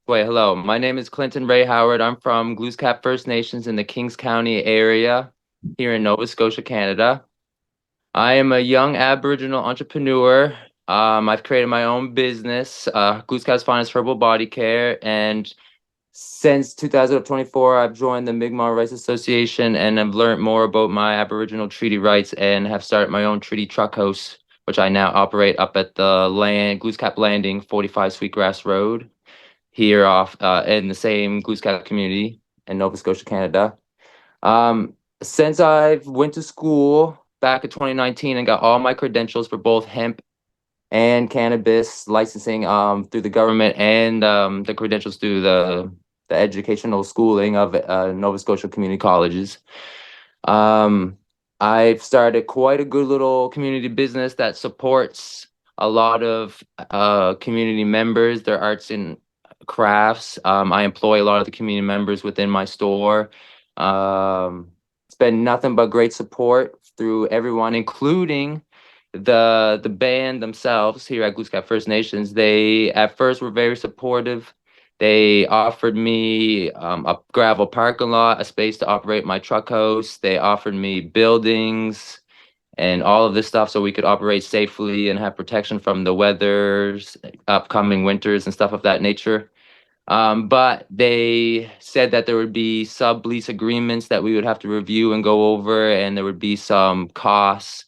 Wait, hello. My name is Clinton Ray Howard. I'm from Glooscap First Nations in the Kings County area here in Nova Scotia, Canada. I am a young Aboriginal entrepreneur. I've created my own business, Glooscap's Finest Herbal Body Care, and since 2024, I've joined the Mi'kmaq Rights Association and have learned more about my Aboriginal treaty rights and have started my own treaty truck house, which I now operate up at the Glooscap Landing, 45 Sweetgrass Road here off in the same Glooscap community in Nova Scotia, Canada. Um, since I went to school back in 2019 and got all my credentials for both hemp and cannabis licensing through the government and the credentials through the educational schooling of Nova Scotia community colleges. Um, I've started quite a good little community business that supports a lot of community members, their arts and crafts. I employ a lot of the community members within my store. It's been nothing but great support through everyone, including the band themselves here at Glooscap First Nations. They at first were very supportive. They offered me a gravel parking lot, a space to operate my truck house. They offered me buildings and all of this stuff so we could operate safely and have protection from the weathers, upcoming winters and stuff of that nature. But they said that there would be sublease agreements that we would have to review and go over, and there would be some costs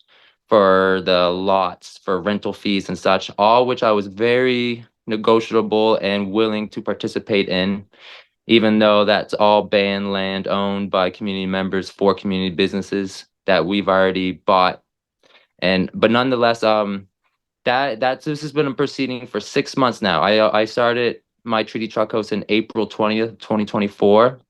for the lots for rental fees and such, all which I was very negotiable and willing to participate in, even though that's all banned land owned by community members for community businesses that we've already bought. And but nonetheless, that's this has been a proceeding for 6 months now. I started my treaty truck house in April 20th, 2024,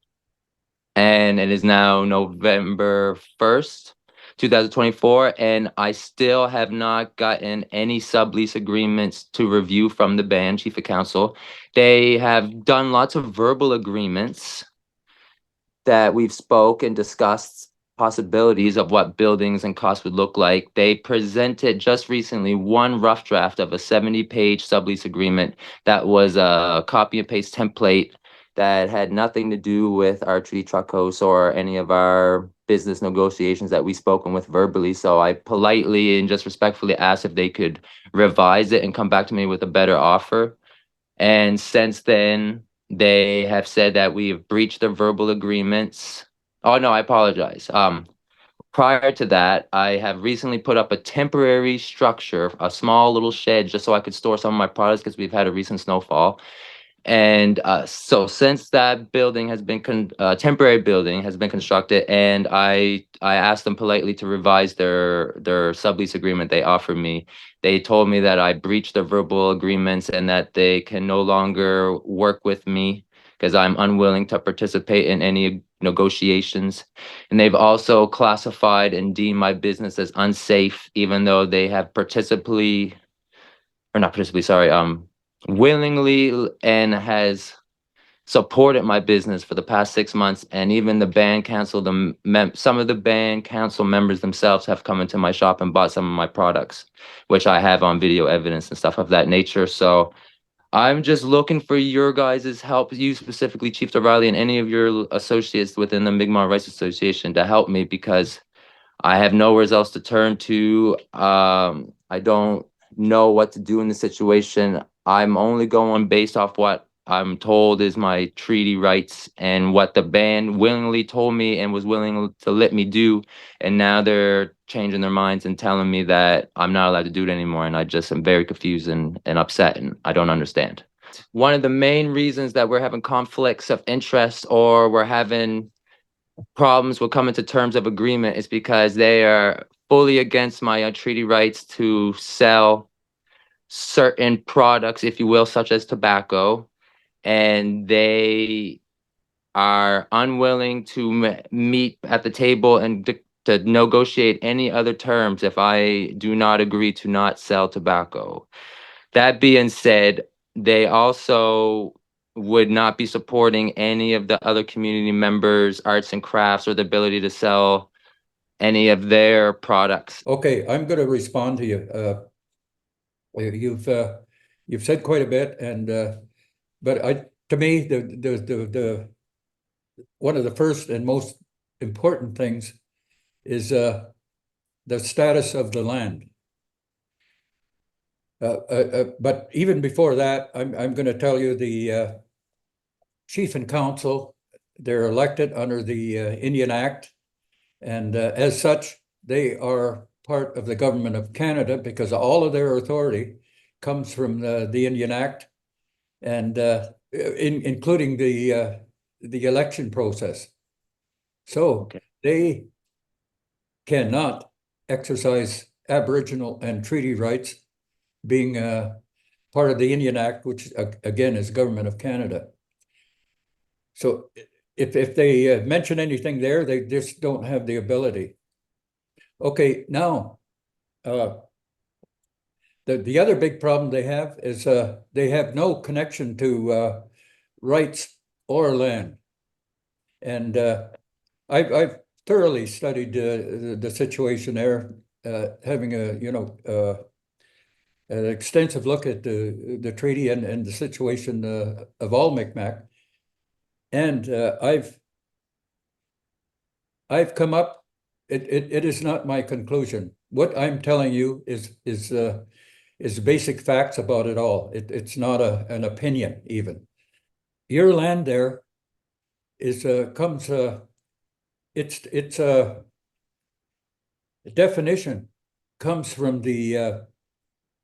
and it is now November 1st, 2024, and I still have not gotten any sublease agreements to review from the band chief of council. They have done lots of verbal agreements that we've spoke and discussed possibilities of what buildings and costs would look like. They presented just recently one rough draft of a 70-page sublease agreement that was a copy and paste template that had nothing to do with our treaty truck house or any of our business negotiations that we spoken with verbally. So I politely and just respectfully asked if they could revise it and come back to me with a better offer. And since then, they have said that we have breached the verbal agreements. Oh no, I apologize. Prior to that, I have recently put up a temporary structure, a small little shed, just so I could store some of my products because we've had a recent snowfall. And so since that building has been temporary building has been constructed, and I asked them politely to revise their sublease agreement they offered me. They told me that I breached the verbal agreements and that they can no longer work with me because I'm unwilling to participate in any negotiations. And they've also classified and deemed my business as unsafe, even though they have participatively, or not participatively, sorry, willingly and has supported my business for the past 6 months. And even the band council, some of the band council members themselves have come into my shop and bought some of my products, which I have on video evidence and stuff of that nature. So I'm just looking for your guys' help, you specifically, Chief Riley, and any of your associates within the Mi'kmaq Rights Association to help me because I have nowhere else to turn to. I don't know what to do in the situation. I'm only going based off what I'm told is my treaty rights and what the band willingly told me and was willing to let me do. And now they're changing their minds and telling me that I'm not allowed to do it anymore. And I just am very confused and upset, and I don't understand. One of the main reasons that we're having conflicts of interest or we're having problems with coming to terms of agreement is because they are fully against my treaty rights to sell certain products, if you will, such as tobacco, and they are unwilling to meet at the table and to negotiate any other terms if I do not agree to not sell tobacco. That being said, they also would not be supporting any of the other community members' arts and crafts or the ability to sell any of their products. Okay, I'm going to respond to you. You've said quite a bit, and but to me, the one of the first and most important things is the status of the land. But even before that, I'm going to tell you the chief and council, they're elected under the Indian Act, and as such, they are part of the government of Canada because all of their authority comes from the Indian Act, and including the election process. So Okay. they cannot exercise Aboriginal and treaty rights, being part of the Indian Act, which again is government of Canada. So if they mention anything there, they just don't have the ability. Okay, now the other big problem they have is they have no connection to rights or land. And I've thoroughly studied the situation there, having an extensive look at the treaty and the situation of all Mi'kmaq. And I've come up, it is not my conclusion. What I'm telling you is basic facts about it all. It's not an opinion even. Your land there is comes its definition comes from the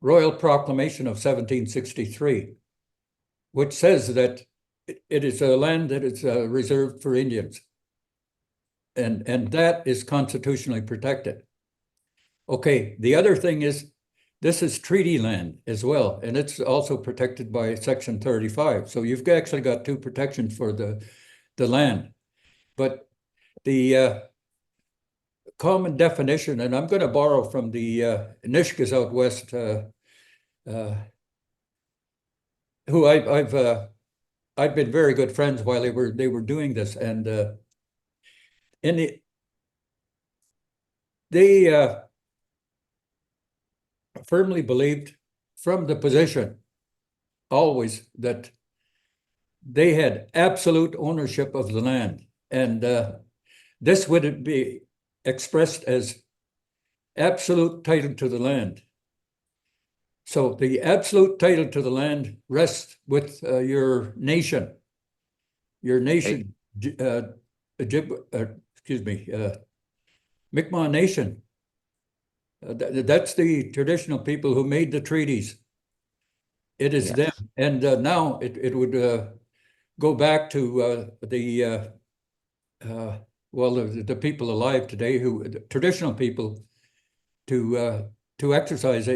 Royal Proclamation of 1763, which says that it is a land that is reserved for Indians. And that is constitutionally protected. Okay, the other thing is this is treaty land as well, and it's also protected by Section 35. So you've actually got two protections for the land. But the common definition, and I'm going to borrow from the Nishkas out west, who I've been very good friends while they were doing this, and they firmly believed from the position always that they had absolute ownership of the land, and this would be expressed as absolute title to the land. So the absolute title to the land rests with your nation. Your nation, Mi'kmaq Nation. That's the traditional people who made the treaties. It is them. And now it would go back to the people alive today, the traditional people, to exercise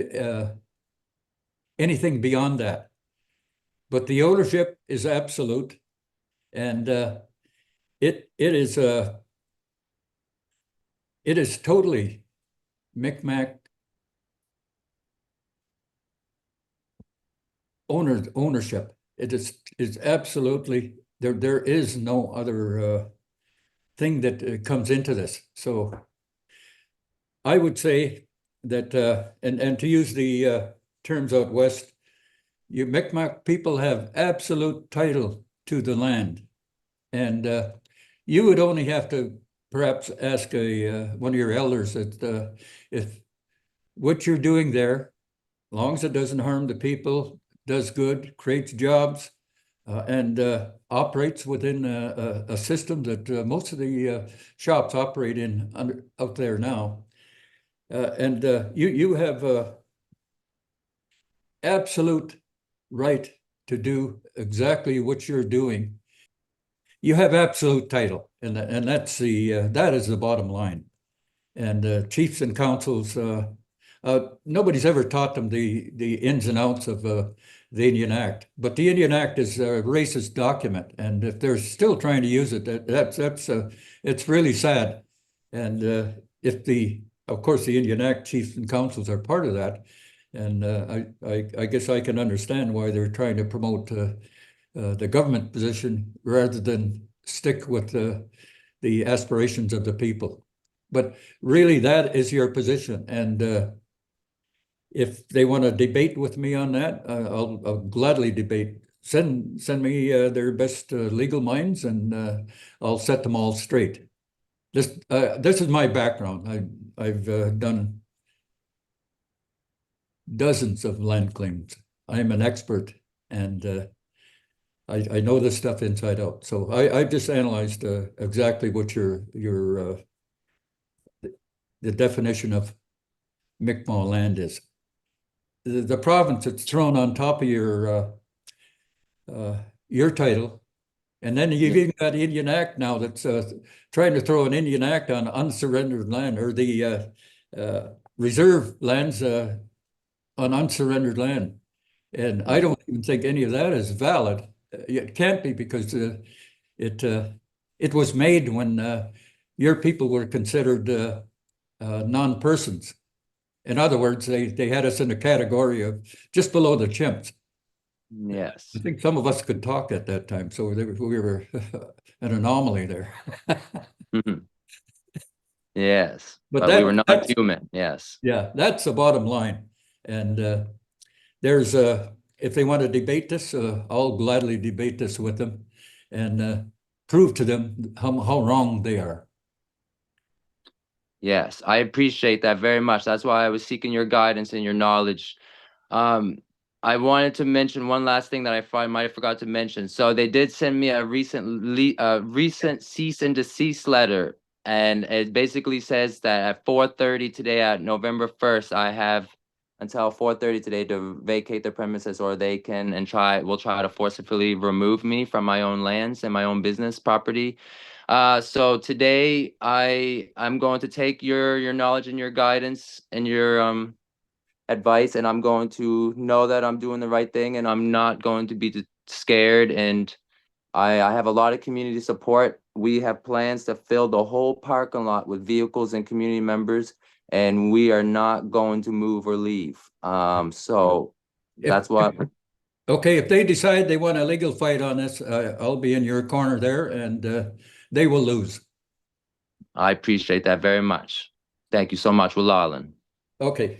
anything beyond that. But the ownership is absolute, and it is totally Mi'kmaq ownership. It is absolutely there. There is no other thing that comes into this. So I would say that, and to use the terms out west, you Mi'kmaq people have absolute title to the land, and you would only have to perhaps ask one of your elders that if what you're doing there, as long as it doesn't harm the people, does good, creates jobs, and operates within a system that most of the shops operate in out there now. And you have absolute right to do exactly what you're doing. You have absolute title, and that's that is the bottom line. And chiefs and councils, nobody's ever taught them the ins and outs of the Indian Act, but the Indian Act is a racist document, and if they're still trying to use it, it's really sad. And of course, the Indian Act chiefs and councils are part of that, and I guess I can understand why they're trying to promote the government position rather than stick with the aspirations of the people. But really, that is your position, and if they want to debate with me on that, I'll gladly debate send me their best legal minds, and I'll set them all straight. This is my background. I've done dozens of land claims. I'm an expert, and I know this stuff inside out. So I just analyzed exactly what your the definition of Mi'kmaq land is. The province that's thrown on top of your title, and then you've even got Indian Act now that's trying to throw an Indian Act on unsurrendered land, or the reserve lands on unsurrendered land. And I don't even think any of that is valid. It can't be, because it was made when your people were considered non-persons. In other words, they had us in a category of just below the chimps. Yes. I think some of us could talk at that time, so we were an anomaly there. Mhm. Yes. But But we were not that's human. Yes. yeah, that's the bottom line. And there's if they want to debate this, I'll gladly debate this with them and prove to them how wrong they are. Yes, I appreciate that very much. That's why I was seeking your guidance and your knowledge. Um, I wanted to mention one last thing that I might have forgot to mention. So they did send me a recent cease and desist letter, and it basically says that at 4:30 today, at November 1st, I have until 4:30 today to vacate the premises, or they can and will try to forcibly remove me from my own lands and my own business property. So today I'm going to take your knowledge and your guidance and your advice, and I'm going to know that I'm doing the right thing, and I'm not going to be scared. And I have a lot of community support. We have plans to fill the whole parking lot with vehicles and community members, and we are not going to move or leave. So If, that's what okay, if they decide they want a legal fight on this, I'll be in your corner there, and they will lose. I appreciate that very much. Thank you so much, Will. Okay.